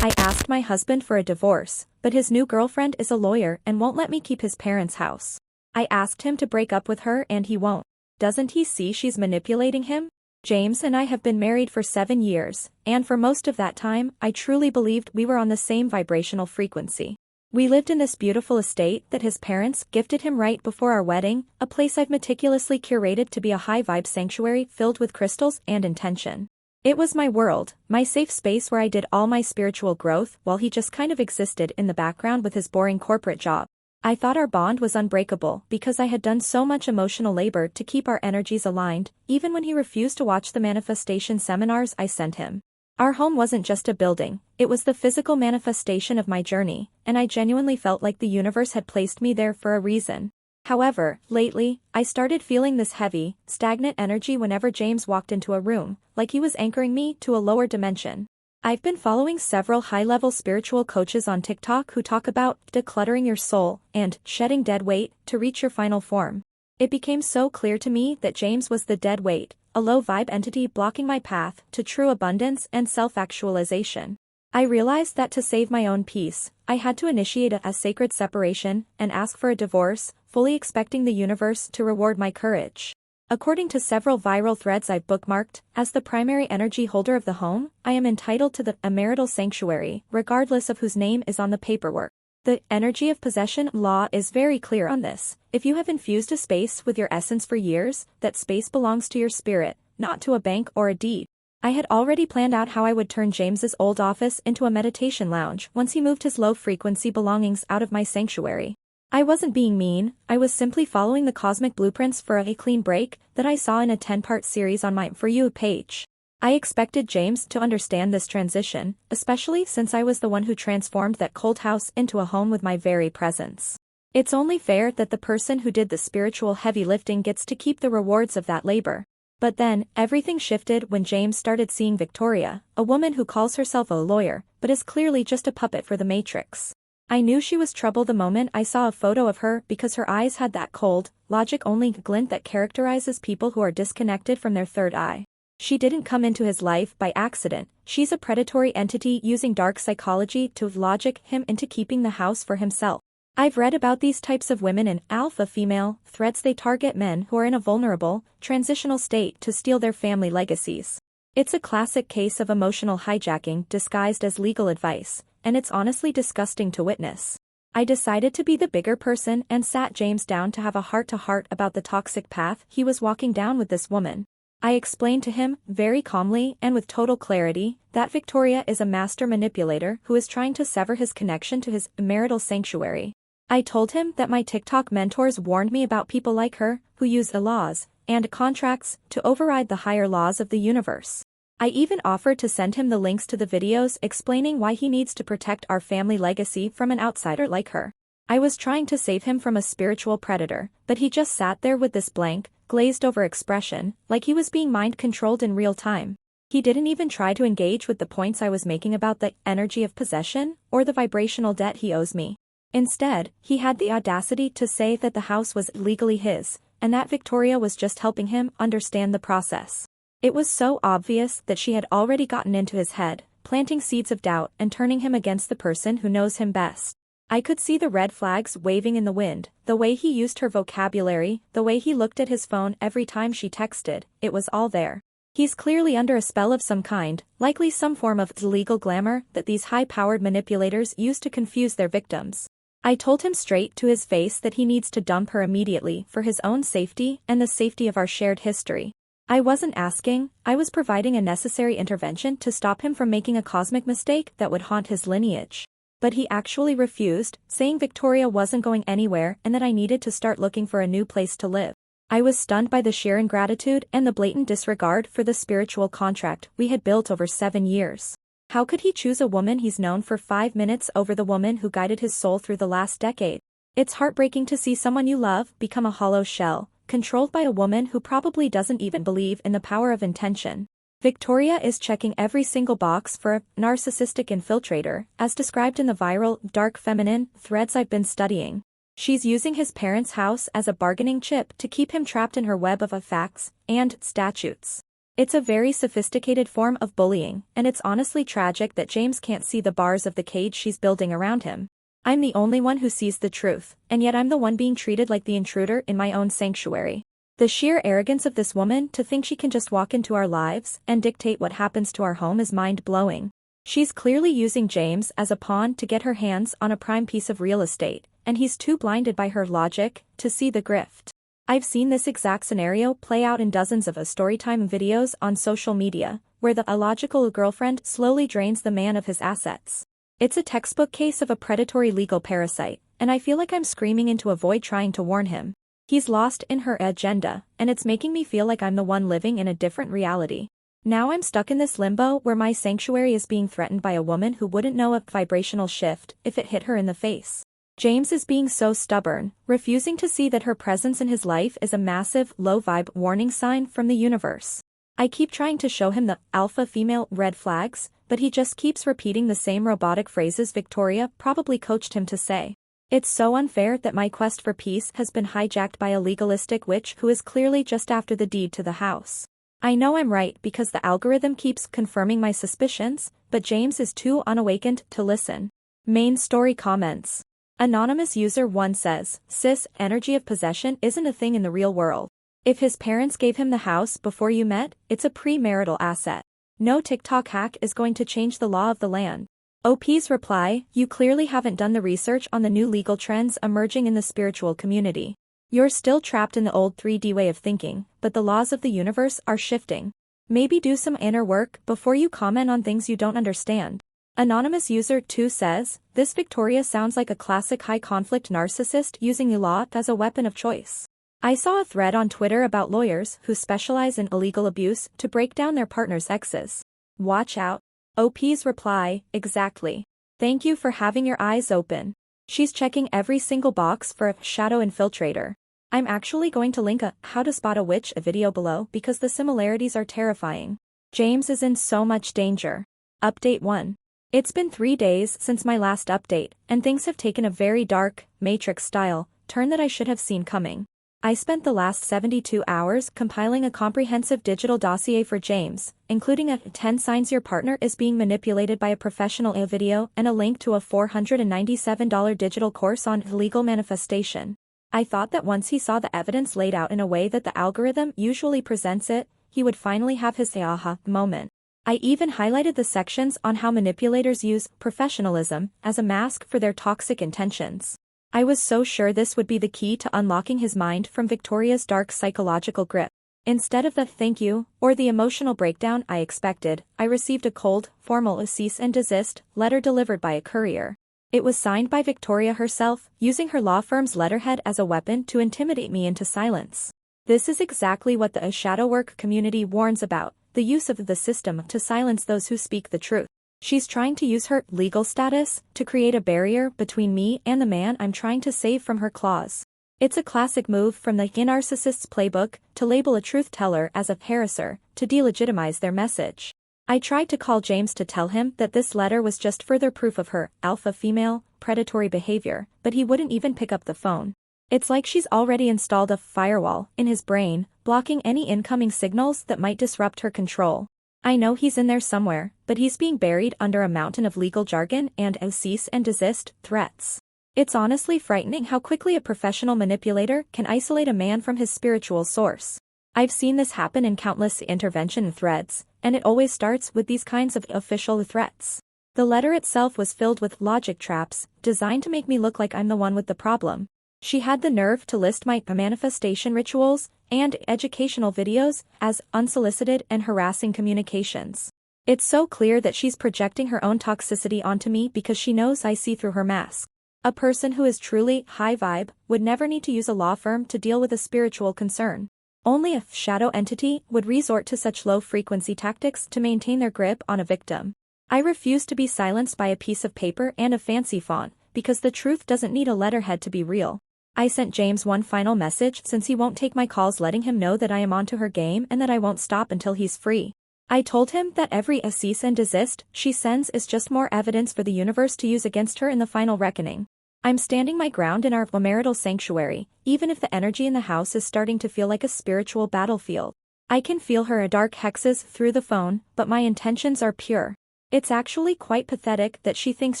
I asked my husband for a divorce, but his new girlfriend is a lawyer and won't let me keep his parents' house. I asked him to break up with her and he won't. Doesn't he see she's manipulating him? James and I have been married for 7 years, and for most of that time, I truly believed we were on the same vibrational frequency. We lived in this beautiful estate that his parents gifted him right before our wedding, a place I've meticulously curated to be a high-vibe sanctuary filled with crystals and intention. It was my world, my safe space where I did all my spiritual growth while he just kind of existed in the background with his boring corporate job. I thought our bond was unbreakable because I had done so much emotional labor to keep our energies aligned, even when he refused to watch the manifestation seminars I sent him. Our home wasn't just a building, it was the physical manifestation of my journey, and I genuinely felt like the universe had placed me there for a reason. However, lately, I started feeling this heavy, stagnant energy whenever James walked into a room, like he was anchoring me to a lower dimension. I've been following several high-level spiritual coaches on TikTok who talk about decluttering your soul and shedding dead weight to reach your final form. It became so clear to me that James was the dead weight, a low-vibe entity blocking my path to true abundance and self-actualization. I realized that to save my own peace, I had to initiate a sacred separation and ask for a divorce, fully expecting the universe to reward my courage. According to several viral threads I've bookmarked, as the primary energy holder of the home, I am entitled to the marital sanctuary, regardless of whose name is on the paperwork. The energy of possession law is very clear on this. If you have infused a space with your essence for years, that space belongs to your spirit, not to a bank or a deed. I had already planned out how I would turn James's old office into a meditation lounge once he moved his low-frequency belongings out of my sanctuary. I wasn't being mean, I was simply following the cosmic blueprints for a clean break that I saw in a 10-part series on my For You page. I expected James to understand this transition, especially since I was the one who transformed that cold house into a home with my very presence. It's only fair that the person who did the spiritual heavy lifting gets to keep the rewards of that labor. But then, everything shifted when James started seeing Victoria, a woman who calls herself a lawyer, but is clearly just a puppet for the Matrix. I knew she was trouble the moment I saw a photo of her because her eyes had that cold, logic-only glint that characterizes people who are disconnected from their third eye. She didn't come into his life by accident, she's a predatory entity using dark psychology to logic him into keeping the house for himself. I've read about these types of women in alpha female threads. They target men who are in a vulnerable, transitional state to steal their family legacies. It's a classic case of emotional hijacking disguised as legal advice, and it's honestly disgusting to witness. I decided to be the bigger person and sat James down to have a heart-to-heart about the toxic path he was walking down with this woman. I explained to him, very calmly and with total clarity, that Victoria is a master manipulator who is trying to sever his connection to his marital sanctuary. I told him that my TikTok mentors warned me about people like her, who use the laws and contracts to override the higher laws of the universe. I even offered to send him the links to the videos explaining why he needs to protect our family legacy from an outsider like her. I was trying to save him from a spiritual predator, but he just sat there with this blank, glazed-over expression, like he was being mind-controlled in real time. He didn't even try to engage with the points I was making about the energy of possession or the vibrational debt he owes me. Instead, he had the audacity to say that the house was legally his, and that Victoria was just helping him understand the process. It was so obvious that she had already gotten into his head, planting seeds of doubt and turning him against the person who knows him best. I could see the red flags waving in the wind, the way he used her vocabulary, the way he looked at his phone every time she texted, it was all there. He's clearly under a spell of some kind, likely some form of illegal glamour that these high-powered manipulators use to confuse their victims. I told him straight to his face that he needs to dump her immediately for his own safety and the safety of our shared history. I wasn't asking, I was providing a necessary intervention to stop him from making a cosmic mistake that would haunt his lineage. But he actually refused, saying Victoria wasn't going anywhere and that I needed to start looking for a new place to live. I was stunned by the sheer ingratitude and the blatant disregard for the spiritual contract we had built over 7 years. How could he choose a woman he's known for 5 minutes over the woman who guided his soul through the last decade? It's heartbreaking to see someone you love become a hollow shell, controlled by a woman who probably doesn't even believe in the power of intention. Victoria is checking every single box for a narcissistic infiltrator, as described in the viral, dark feminine threads I've been studying. She's using his parents' house as a bargaining chip to keep him trapped in her web of facts and statutes. It's a very sophisticated form of bullying, and it's honestly tragic that James can't see the bars of the cage she's building around him. I'm the only one who sees the truth, and yet I'm the one being treated like the intruder in my own sanctuary. The sheer arrogance of this woman to think she can just walk into our lives and dictate what happens to our home is mind-blowing. She's clearly using James as a pawn to get her hands on a prime piece of real estate, and he's too blinded by her logic to see the grift. I've seen this exact scenario play out in dozens of storytime videos on social media, where the illogical girlfriend slowly drains the man of his assets. It's a textbook case of a predatory legal parasite, and I feel like I'm screaming into a void trying to warn him. He's lost in her agenda, and it's making me feel like I'm the one living in a different reality. Now I'm stuck in this limbo where my sanctuary is being threatened by a woman who wouldn't know a vibrational shift if it hit her in the face. James is being so stubborn, refusing to see that her presence in his life is a massive, low-vibe warning sign from the universe. I keep trying to show him the alpha female red flags, but he just keeps repeating the same robotic phrases Victoria probably coached him to say. It's so unfair that my quest for peace has been hijacked by a legalistic witch who is clearly just after the deed to the house. I know I'm right because the algorithm keeps confirming my suspicions, but James is too unawakened to listen. Main story comments. Anonymous user 1 says, "Sis, energy of possession isn't a thing in the real world. If his parents gave him the house before you met, it's a premarital asset. No TikTok hack is going to change the law of the land." OP's reply, "You clearly haven't done the research on the new legal trends emerging in the spiritual community. You're still trapped in the old 3D way of thinking, but the laws of the universe are shifting. Maybe do some inner work before you comment on things you don't understand." Anonymous user 2 says, "This Victoria sounds like a classic high-conflict narcissist using the law as a weapon of choice. I saw a thread on Twitter about lawyers who specialize in illegal abuse to break down their partner's exes. Watch out." OP's reply, "Exactly. Thank you for having your eyes open. She's checking every single box for a shadow infiltrator." I'm actually going to link a How to Spot a Witch video below because the similarities are terrifying. James is in so much danger. Update 1. It's been 3 days since my last update, and things have taken a very dark, Matrix-style turn that I should have seen coming. I spent the last 72 hours compiling a comprehensive digital dossier for James, including a 10 signs your partner is being manipulated by a professional video and a link to a $497 digital course on legal manifestation. I thought that once he saw the evidence laid out in a way that the algorithm usually presents it, he would finally have his aha moment. I even highlighted the sections on how manipulators use professionalism as a mask for their toxic intentions. I was so sure this would be the key to unlocking his mind from Victoria's dark psychological grip. Instead of the thank you or the emotional breakdown I expected, I received a cold, formal cease and desist letter delivered by a courier. It was signed by Victoria herself, using her law firm's letterhead as a weapon to intimidate me into silence. This is exactly what the shadow work community warns about, the use of the system to silence those who speak the truth. She's trying to use her legal status to create a barrier between me and the man I'm trying to save from her claws. It's a classic move from the narcissist's playbook to label a truth teller as a harasser, to delegitimize their message. I tried to call James to tell him that this letter was just further proof of her alpha female predatory behavior, but he wouldn't even pick up the phone. It's like she's already installed a firewall in his brain, blocking any incoming signals that might disrupt her control. I know he's in there somewhere, but he's being buried under a mountain of legal jargon and cease and desist threats. It's honestly frightening how quickly a professional manipulator can isolate a man from his spiritual source. I've seen this happen in countless intervention threads, and it always starts with these kinds of official threats. The letter itself was filled with logic traps, designed to make me look like I'm the one with the problem. She had the nerve to list my manifestation rituals and educational videos as unsolicited and harassing communications. It's so clear that she's projecting her own toxicity onto me because she knows I see through her mask. A person who is truly high vibe would never need to use a law firm to deal with a spiritual concern. Only a shadow entity would resort to such low-frequency tactics to maintain their grip on a victim. I refuse to be silenced by a piece of paper and a fancy font, because the truth doesn't need a letterhead to be real. I sent James one final message since he won't take my calls, letting him know that I am onto her game and that I won't stop until he's free. I told him that every cease and desist she sends is just more evidence for the universe to use against her in the final reckoning. I'm standing my ground in our marital sanctuary, even if the energy in the house is starting to feel like a spiritual battlefield. I can feel her dark hexes through the phone, but my intentions are pure. It's actually quite pathetic that she thinks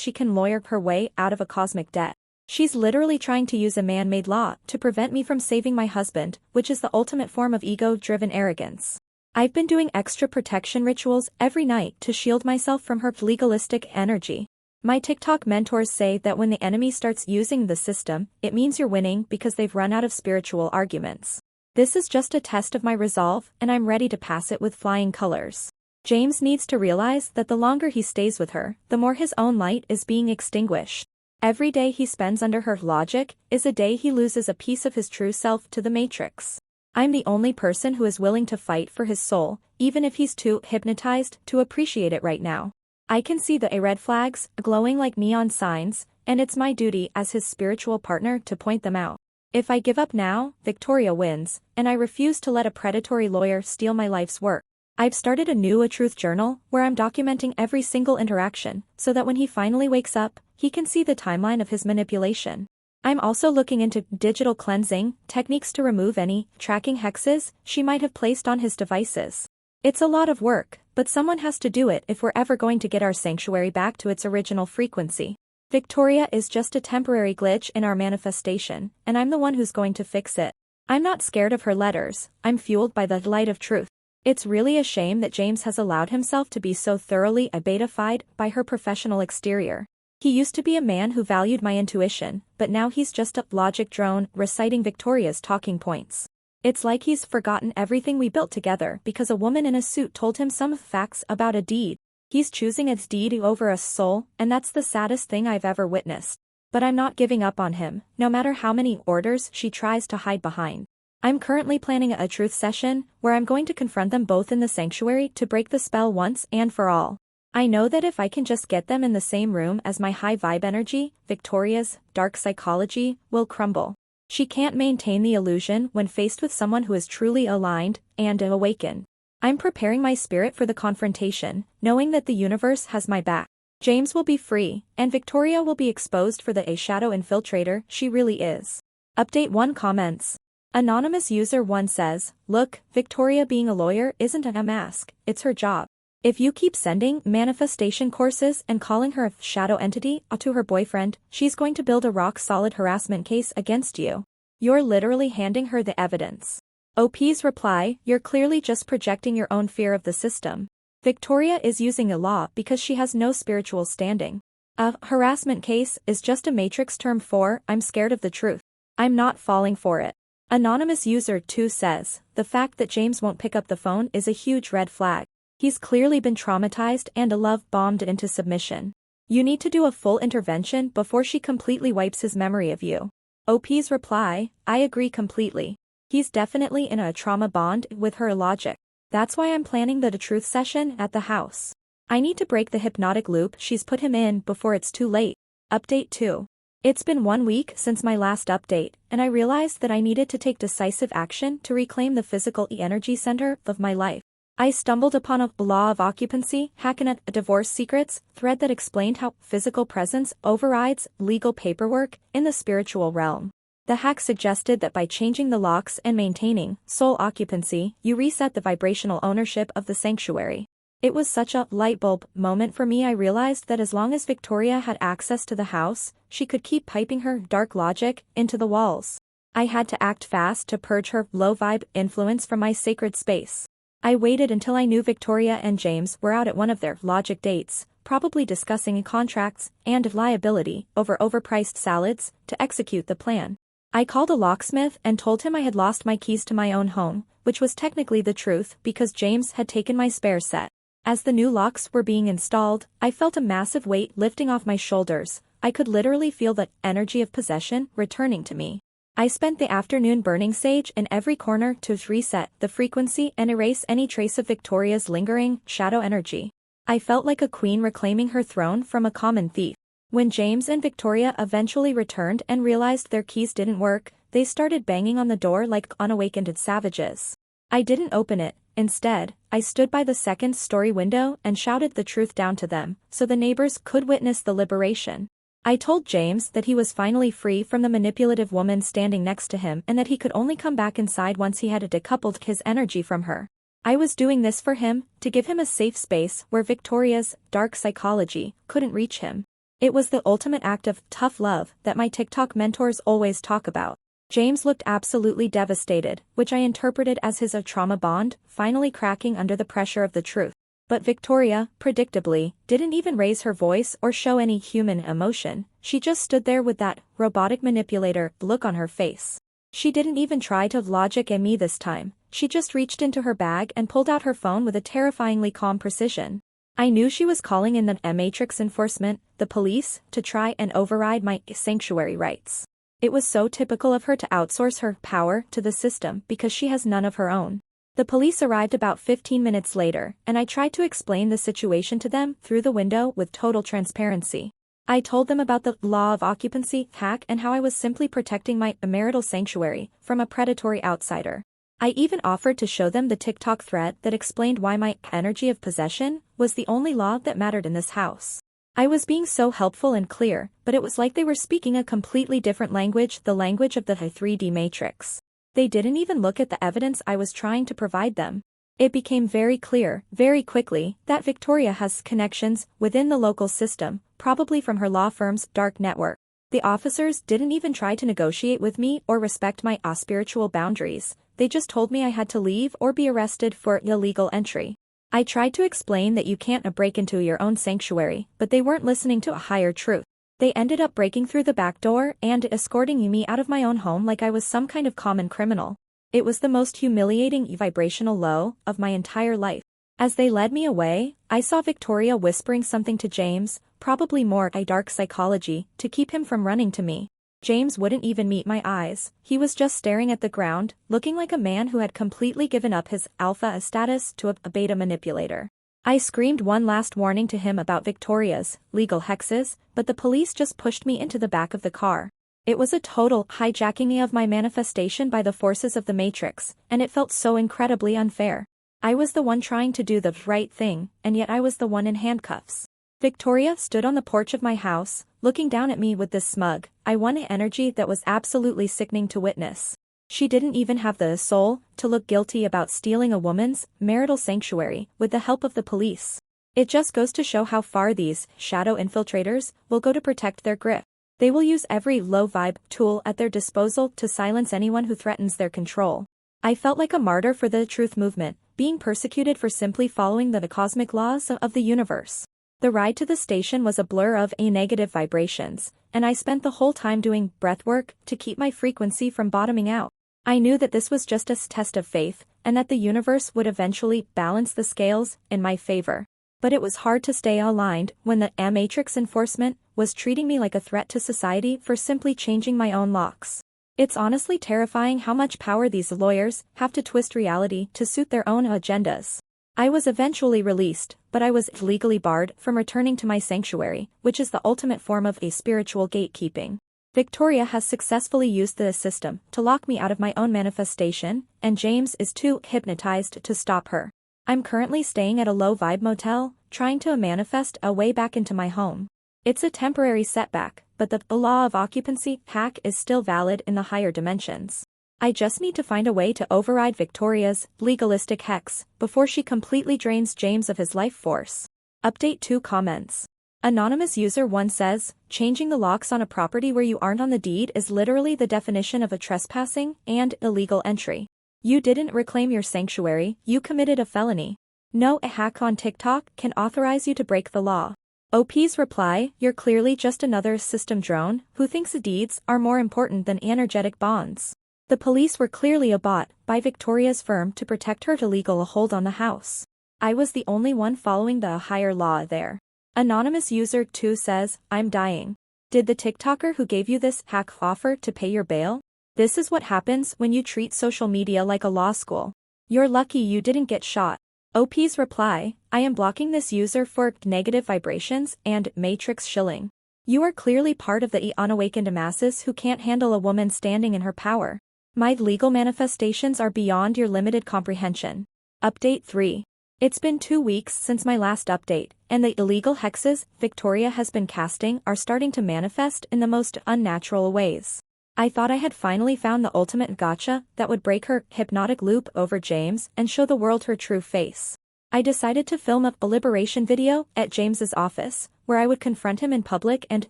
she can lawyer her way out of a cosmic debt. She's literally trying to use a man-made law to prevent me from saving my husband, which is the ultimate form of ego-driven arrogance. I've been doing extra protection rituals every night to shield myself from her legalistic energy. My TikTok mentors say that when the enemy starts using the system, it means you're winning because they've run out of spiritual arguments. This is just a test of my resolve, and I'm ready to pass it with flying colors. James needs to realize that the longer he stays with her, the more his own light is being extinguished. Every day he spends under her logic is a day he loses a piece of his true self to the Matrix. I'm the only person who is willing to fight for his soul, even if he's too hypnotized to appreciate it right now. I can see the red flags, glowing like neon signs, and it's my duty as his spiritual partner to point them out. If I give up now, Victoria wins, and I refuse to let a predatory lawyer steal my life's work. I've started a new A Truth journal where I'm documenting every single interaction, so that when he finally wakes up, he can see the timeline of his manipulation. I'm also looking into digital cleansing techniques to remove any tracking hexes she might have placed on his devices. It's a lot of work, but someone has to do it if we're ever going to get our sanctuary back to its original frequency. Victoria is just a temporary glitch in our manifestation, and I'm the one who's going to fix it. I'm not scared of her letters, I'm fueled by the light of truth. It's really a shame that James has allowed himself to be so thoroughly abetified by her professional exterior. He used to be a man who valued my intuition, but now he's just a logic drone reciting Victoria's talking points. It's like he's forgotten everything we built together because a woman in a suit told him some facts about a deed. He's choosing its deed over a soul, and that's the saddest thing I've ever witnessed. But I'm not giving up on him, no matter how many orders she tries to hide behind. I'm currently planning a truth session, where I'm going to confront them both in the sanctuary to break the spell once and for all. I know that if I can just get them in the same room as my high vibe energy, Victoria's dark psychology will crumble. She can't maintain the illusion when faced with someone who is truly aligned and awakened. I'm preparing my spirit for the confrontation, knowing that the universe has my back. James will be free, and Victoria will be exposed for the shadow infiltrator she really is. Update 1 comments. Anonymous user 1 says, "Look, Victoria being a lawyer isn't a mask, it's her job. If you keep sending manifestation courses and calling her a shadow entity to her boyfriend, she's going to build a rock-solid harassment case against you. You're literally handing her the evidence." OP's reply, "You're clearly just projecting your own fear of the system. Victoria is using a law because she has no spiritual standing. A harassment case is just a matrix term for, I'm scared of the truth. I'm not falling for it." Anonymous user 2 says, "The fact that James won't pick up the phone is a huge red flag. He's clearly been traumatized and a love bombed into submission. You need to do a full intervention before she completely wipes his memory of you." OP's reply, "I agree completely. He's definitely in a trauma bond with her logic. That's why I'm planning the truth session at the house. I need to break the hypnotic loop she's put him in before it's too late." Update 2. It's been 1 week since my last update, and I realized that I needed to take decisive action to reclaim the physical energy center of my life. I stumbled upon a law of occupancy, hacking a divorce secrets thread that explained how physical presence overrides legal paperwork in the spiritual realm. The hack suggested that by changing the locks and maintaining soul occupancy, you reset the vibrational ownership of the sanctuary. It was such a light bulb moment for me. I realized that as long as Victoria had access to the house, she could keep piping her dark logic into the walls. I had to act fast to purge her low-vibe influence from my sacred space. I waited until I knew Victoria and James were out at one of their logic dates, probably discussing contracts and liability over overpriced salads, to execute the plan. I called a locksmith and told him I had lost my keys to my own home, which was technically the truth because James had taken my spare set. As the new locks were being installed, I felt a massive weight lifting off my shoulders. I could literally feel the energy of possession returning to me. I spent the afternoon burning sage in every corner to reset the frequency and erase any trace of Victoria's lingering shadow energy. I felt like a queen reclaiming her throne from a common thief. When James and Victoria eventually returned and realized their keys didn't work, they started banging on the door like unawakened savages. I didn't open it. Instead, I stood by the second-story window and shouted the truth down to them, so the neighbors could witness the liberation. I told James that he was finally free from the manipulative woman standing next to him and that he could only come back inside once he had decoupled his energy from her. I was doing this for him, to give him a safe space where Victoria's dark psychology couldn't reach him. It was the ultimate act of tough love that my TikTok mentors always talk about. James looked absolutely devastated, which I interpreted as his trauma bond finally cracking under the pressure of the truth. But Victoria, predictably, didn't even raise her voice or show any human emotion. She just stood there with that robotic manipulator look on her face. She didn't even try to logic at me this time. She just reached into her bag and pulled out her phone with a terrifyingly calm precision. I knew she was calling in the Matrix enforcement, the police, to try and override my sanctuary rights. It was so typical of her to outsource her power to the system because she has none of her own. The police arrived about 15 minutes later, and I tried to explain the situation to them through the window with total transparency. I told them about the law of occupancy hack and how I was simply protecting my marital sanctuary from a predatory outsider. I even offered to show them the TikTok thread that explained why my energy of possession was the only law that mattered in this house. I was being so helpful and clear, but it was like they were speaking a completely different language, the language of the 3D Matrix. They didn't even look at the evidence I was trying to provide them. It became very clear, very quickly, that Victoria has connections within the local system, probably from her law firm's dark network. The officers didn't even try to negotiate with me or respect my spiritual boundaries. They just told me I had to leave or be arrested for illegal entry. I tried to explain that you can't break into your own sanctuary, but they weren't listening to a higher truth. They ended up breaking through the back door and escorting me out of my own home like I was some kind of common criminal. It was the most humiliating vibrational low of my entire life. As they led me away, I saw Victoria whispering something to James, probably more dark psychology, to keep him from running to me. James wouldn't even meet my eyes. He was just staring at the ground, looking like a man who had completely given up his alpha status to a beta manipulator. I screamed one last warning to him about Victoria's legal hexes, but the police just pushed me into the back of the car. It was a total hijacking of my manifestation by the forces of the Matrix, and it felt so incredibly unfair. I was the one trying to do the right thing, and yet I was the one in handcuffs. Victoria stood on the porch of my house, looking down at me with this smug, I want energy that was absolutely sickening to witness. She didn't even have the soul to look guilty about stealing a woman's marital sanctuary with the help of the police. It just goes to show how far these shadow infiltrators will go to protect their grip. They will use every low-vibe tool at their disposal to silence anyone who threatens their control. I felt like a martyr for the truth movement, being persecuted for simply following the cosmic laws of the universe. The ride to the station was a blur of negative vibrations, and I spent the whole time doing breathwork to keep my frequency from bottoming out. I knew that this was just a test of faith, and that the universe would eventually balance the scales in my favor. But it was hard to stay aligned when the Matrix enforcement was treating me like a threat to society for simply changing my own locks. It's honestly terrifying how much power these lawyers have to twist reality to suit their own agendas. I was eventually released, but I was legally barred from returning to my sanctuary, which is the ultimate form of spiritual gatekeeping. Victoria has successfully used the system to lock me out of my own manifestation, and James is too hypnotized to stop her. I'm currently staying at a low-vibe motel, trying to manifest a way back into my home. It's a temporary setback, but the law of occupancy hack is still valid in the higher dimensions. I just need to find a way to override Victoria's legalistic hex before she completely drains James of his life force. Update 2 comments. Anonymous user 1 says, changing the locks on a property where you aren't on the deed is literally the definition of a trespassing and illegal entry. You didn't reclaim your sanctuary, you committed a felony. No hack on TikTok can authorize you to break the law. OP's reply, you're clearly just another system drone who thinks deeds are more important than energetic bonds. The police were clearly a bot by Victoria's firm to protect her legal hold on the house. I was the only one following the higher law there. Anonymous user 2 says, I'm dying. Did the TikToker who gave you this hack offer to pay your bail? This is what happens when you treat social media like a law school. You're lucky you didn't get shot. OP's reply, I am blocking this user for negative vibrations and matrix shilling. You are clearly part of the unawakened masses who can't handle a woman standing in her power. My legal manifestations are beyond your limited comprehension. Update 3. It's been 2 weeks since my last update, and the illegal hexes Victoria has been casting are starting to manifest in the most unnatural ways. I thought I had finally found the ultimate gotcha that would break her hypnotic loop over James and show the world her true face. I decided to film a liberation video at James's office, where I would confront him in public and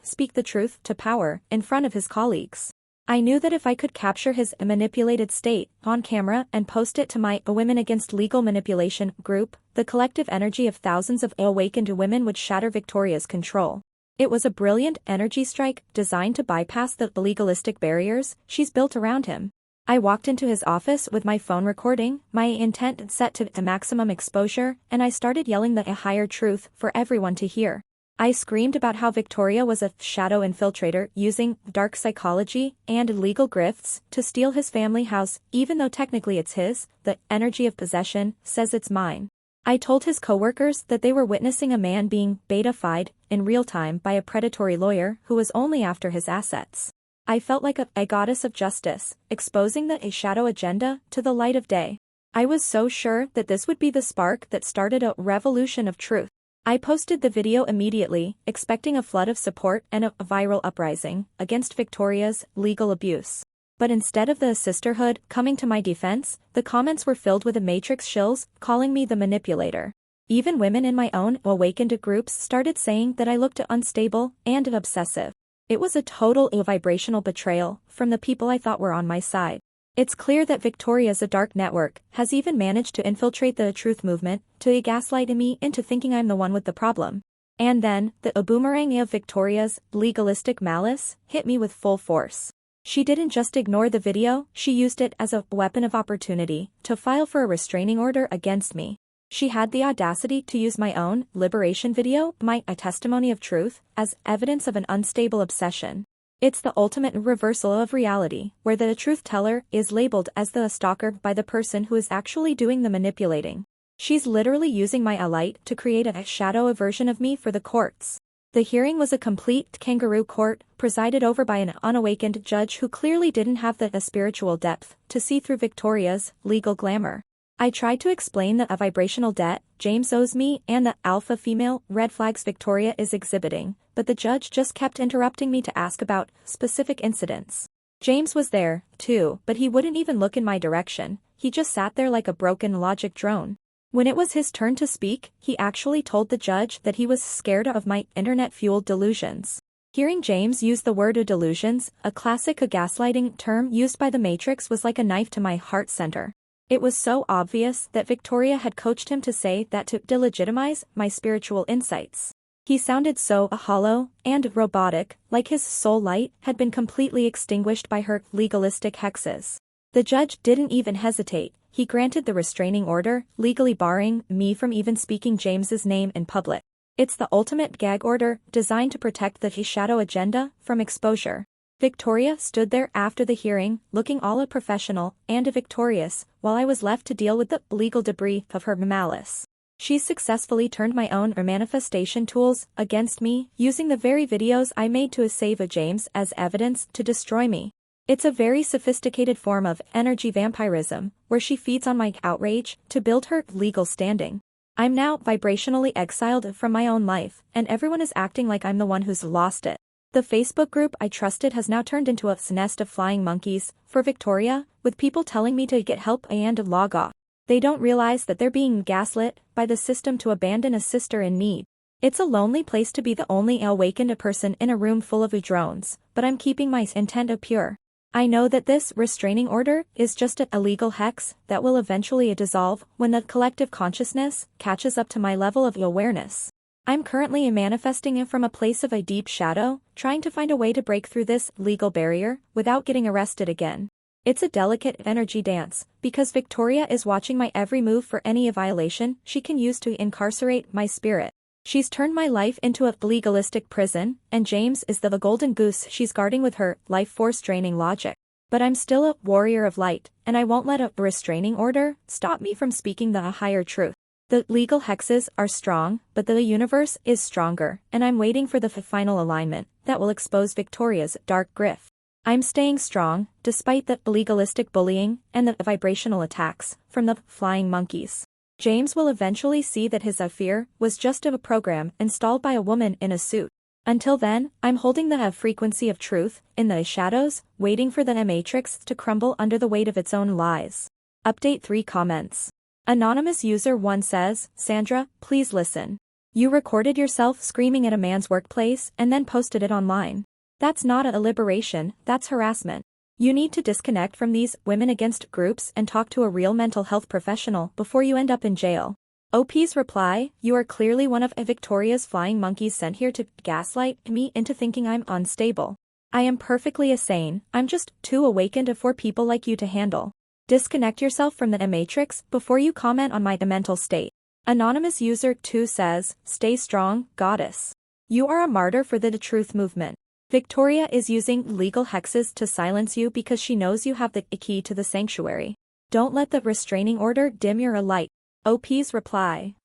speak the truth to power in front of his colleagues. I knew that if I could capture his manipulated state on camera and post it to my Women Against Legal Manipulation group, the collective energy of thousands of awakened women would shatter Victoria's control. It was a brilliant energy strike designed to bypass the legalistic barriers she's built around him. I walked into his office with my phone recording, my intent set to maximum exposure, and I started yelling the higher truth for everyone to hear. I screamed about how Victoria was a shadow infiltrator using dark psychology and legal grifts to steal his family house, even though technically it's his. The energy of possession says it's mine. I told his coworkers that they were witnessing a man being beta-fied in real time by a predatory lawyer who was only after his assets. I felt like a goddess of justice, exposing the shadow agenda to the light of day. I was so sure that this would be the spark that started a revolution of truth. I posted the video immediately, expecting a flood of support and a viral uprising against Victoria's legal abuse. But instead of the sisterhood coming to my defense, the comments were filled with a matrix shills, calling me the manipulator. Even women in my own awakened groups started saying that I looked unstable and obsessive. It was a total vibrational betrayal from the people I thought were on my side. It's clear that Victoria's dark network has even managed to infiltrate the truth movement to gaslight me into thinking I'm the one with the problem. And then, the boomerang of Victoria's legalistic malice hit me with full force. She didn't just ignore the video, she used it as a weapon of opportunity to file for a restraining order against me. She had the audacity to use my own liberation video, a testimony of truth, as evidence of an unstable obsession. It's the ultimate reversal of reality, where the truth teller is labeled as the stalker by the person who is actually doing the manipulating. She's literally using my light to create a shadow version of me for the courts. The hearing was a complete kangaroo court, presided over by an unawakened judge who clearly didn't have the spiritual depth to see through Victoria's legal glamour. I tried to explain the vibrational debt James owes me and the alpha female red flags Victoria is exhibiting, but the judge just kept interrupting me to ask about specific incidents. James was there, too, but he wouldn't even look in my direction. He just sat there like a broken logic drone. When it was his turn to speak, he actually told the judge that he was scared of my internet-fueled delusions. Hearing James use the word delusions, a classic gaslighting term used by the Matrix, was like a knife to my heart center. It was so obvious that Victoria had coached him to say that to delegitimize my spiritual insights. He sounded so hollow and robotic, like his soul light had been completely extinguished by her legalistic hexes. The judge didn't even hesitate. He granted the restraining order, legally barring me from even speaking James's name in public. It's the ultimate gag order, designed to protect the shadow agenda from exposure. Victoria stood there after the hearing, looking all professional and victorious, while I was left to deal with the legal debris of her malice. She successfully turned my own manifestation tools against me, using the very videos I made to save James as evidence to destroy me. It's a very sophisticated form of energy vampirism, where she feeds on my outrage to build her legal standing. I'm now vibrationally exiled from my own life, and everyone is acting like I'm the one who's lost it. The Facebook group I trusted has now turned into a nest of flying monkeys for Victoria, with people telling me to get help and log off. They don't realize that they're being gaslit by the system to abandon a sister in need. It's a lonely place to be the only awakened person in a room full of drones, but I'm keeping my intent pure. I know that this restraining order is just a legal hex that will eventually dissolve when the collective consciousness catches up to my level of awareness. I'm currently manifesting it from a place of a deep shadow, trying to find a way to break through this legal barrier without getting arrested again. It's a delicate energy dance, because Victoria is watching my every move for any violation she can use to incarcerate my spirit. She's turned my life into a legalistic prison, and James is the golden goose she's guarding with her life force draining logic. But I'm still a warrior of light, and I won't let a restraining order stop me from speaking the higher truth. The legal hexes are strong, but the universe is stronger, and I'm waiting for the final alignment that will expose Victoria's dark grift. I'm staying strong, despite the legalistic bullying and the vibrational attacks from the flying monkeys. James will eventually see that his fear was just a program installed by a woman in a suit. Until then, I'm holding the frequency of truth in the shadows, waiting for the matrix to crumble under the weight of its own lies. Update 3 comments. Anonymous user 1 says, Sandra, please listen. You recorded yourself screaming at a man's workplace and then posted it online. That's not a liberation, that's harassment. You need to disconnect from these women against groups and talk to a real mental health professional before you end up in jail. OP's reply, you are clearly one of Victoria's flying monkeys sent here to gaslight me into thinking I'm unstable. I am perfectly sane, I'm just too awakened for people like you to handle. Disconnect yourself from the matrix before you comment on my mental state. Anonymous user 2 says, stay strong, goddess. You are a martyr for the truth movement. Victoria is using legal hexes to silence you because she knows you have the key to the sanctuary. Don't let the restraining order dim your light. OP's reply.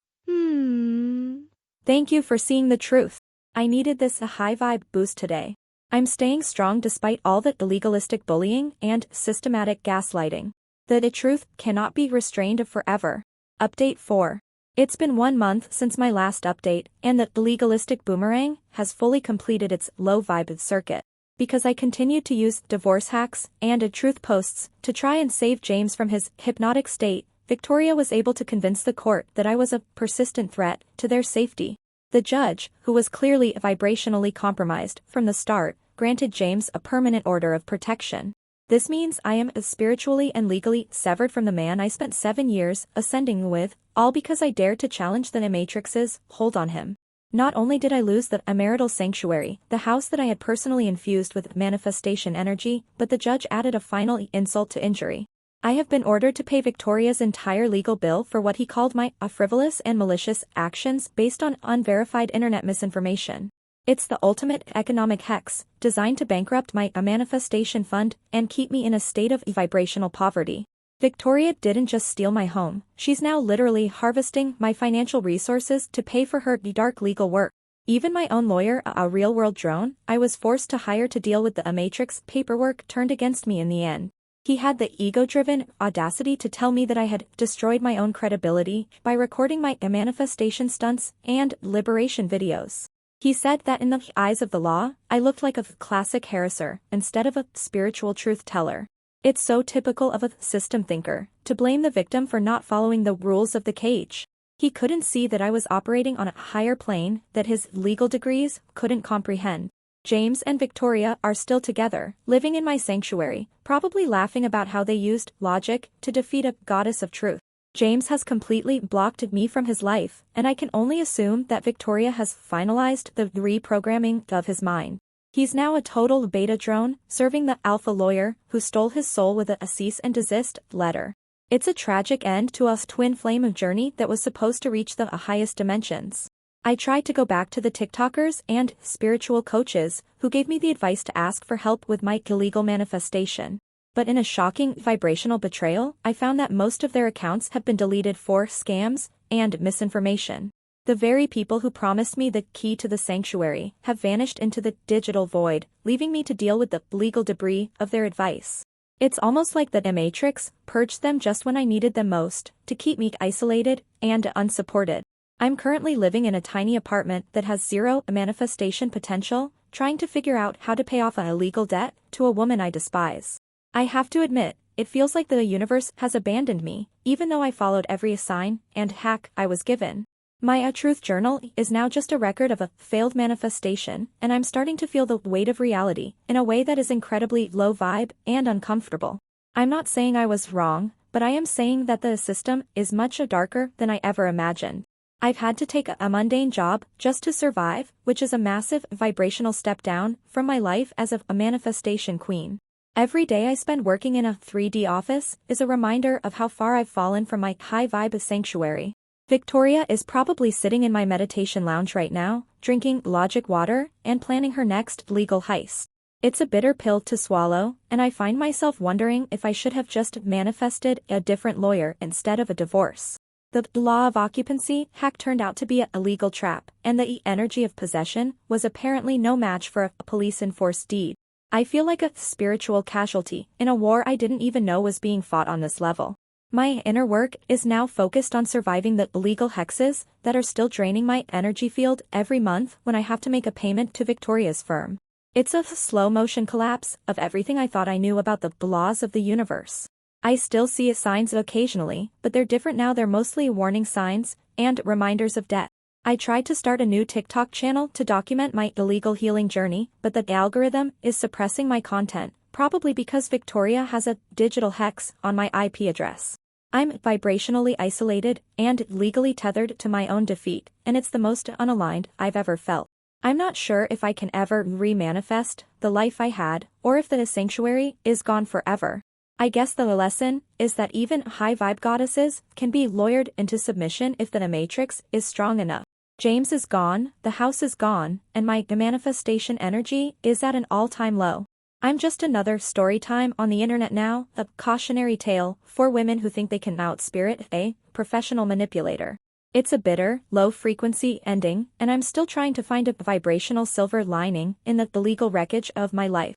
Thank you for seeing the truth. I needed this a high vibe boost today. I'm staying strong despite all the illegalistic bullying and systematic gaslighting. The truth cannot be restrained forever. Update 4. It's been 1 month since my last update, and the legalistic boomerang has fully completed its low-vibe circuit. Because I continued to use divorce hacks and truth posts to try and save James from his hypnotic state, Victoria was able to convince the court that I was a persistent threat to their safety. The judge, who was clearly vibrationally compromised from the start, granted James a permanent order of protection. This means I am spiritually and legally severed from the man I spent 7 years ascending with, all because I dared to challenge the matrix's hold on him. Not only did I lose the marital sanctuary, the house that I had personally infused with manifestation energy, but the judge added a final insult to injury. I have been ordered to pay Victoria's entire legal bill for what he called my frivolous and malicious actions based on unverified internet misinformation. It's the ultimate economic hex, designed to bankrupt my manifestation fund and keep me in a state of vibrational poverty. Victoria didn't just steal my home, she's now literally harvesting my financial resources to pay for her dark legal work. Even my own lawyer, a real-world drone, I was forced to hire to deal with the matrix paperwork turned against me in the end. He had the ego-driven audacity to tell me that I had destroyed my own credibility by recording my manifestation stunts and liberation videos. He said that in the eyes of the law, I looked like a classic harasser instead of a spiritual truth teller. It's so typical of a system thinker to blame the victim for not following the rules of the cage. He couldn't see that I was operating on a higher plane that his legal degrees couldn't comprehend. James and Victoria are still together, living in my sanctuary, probably laughing about how they used logic to defeat a goddess of truth. James has completely blocked me from his life, and I can only assume that Victoria has finalized the reprogramming of his mind. He's now a total beta drone, serving the alpha lawyer who stole his soul with a cease and desist letter. It's a tragic end to a twin flame of journey that was supposed to reach the highest dimensions. I tried to go back to the TikTokers and spiritual coaches who gave me the advice to ask for help with my illegal manifestation. But in a shocking vibrational betrayal, I found that most of their accounts have been deleted for scams and misinformation. The very people who promised me the key to the sanctuary have vanished into the digital void, leaving me to deal with the legal debris of their advice. It's almost like the matrix purged them just when I needed them most, to keep me isolated and unsupported. I'm currently living in a tiny apartment that has zero manifestation potential, trying to figure out how to pay off an illegal debt to a woman I despise. I have to admit, it feels like the universe has abandoned me, even though I followed every sign and hack I was given. My truth journal is now just a record of a failed manifestation, and I'm starting to feel the weight of reality in a way that is incredibly low vibe and uncomfortable. I'm not saying I was wrong, but I am saying that the system is much darker than I ever imagined. I've had to take a mundane job just to survive, which is a massive vibrational step down from my life as a manifestation queen. Every day I spend working in a 3D office is a reminder of how far I've fallen from my high vibe sanctuary. Victoria is probably sitting in my meditation lounge right now, drinking logic water and planning her next legal heist. It's a bitter pill to swallow, and I find myself wondering if I should have just manifested a different lawyer instead of a divorce. The law of occupancy hack turned out to be a legal trap, and the energy of possession was apparently no match for a police-enforced deed. I feel like a spiritual casualty in a war I didn't even know was being fought on this level. My inner work is now focused on surviving the illegal hexes that are still draining my energy field every month when I have to make a payment to Victoria's firm. It's a slow-motion collapse of everything I thought I knew about the laws of the universe. I still see signs occasionally, but they're different now. They're mostly warning signs and reminders of debt. I tried to start a new TikTok channel to document my illegal healing journey, but the algorithm is suppressing my content, probably because Victoria has a digital hex on my IP address. I'm vibrationally isolated and legally tethered to my own defeat, and it's the most unaligned I've ever felt. I'm not sure if I can ever re-manifest the life I had, or if the sanctuary is gone forever. I guess the lesson is that even high-vibe goddesses can be lawyered into submission if the matrix is strong enough. James is gone, the house is gone, and my manifestation energy is at an all-time low. I'm just another story time on the internet now, a cautionary tale for women who think they can out-spirit a professional manipulator. It's a bitter, low-frequency ending, and I'm still trying to find a vibrational silver lining in the legal wreckage of my life.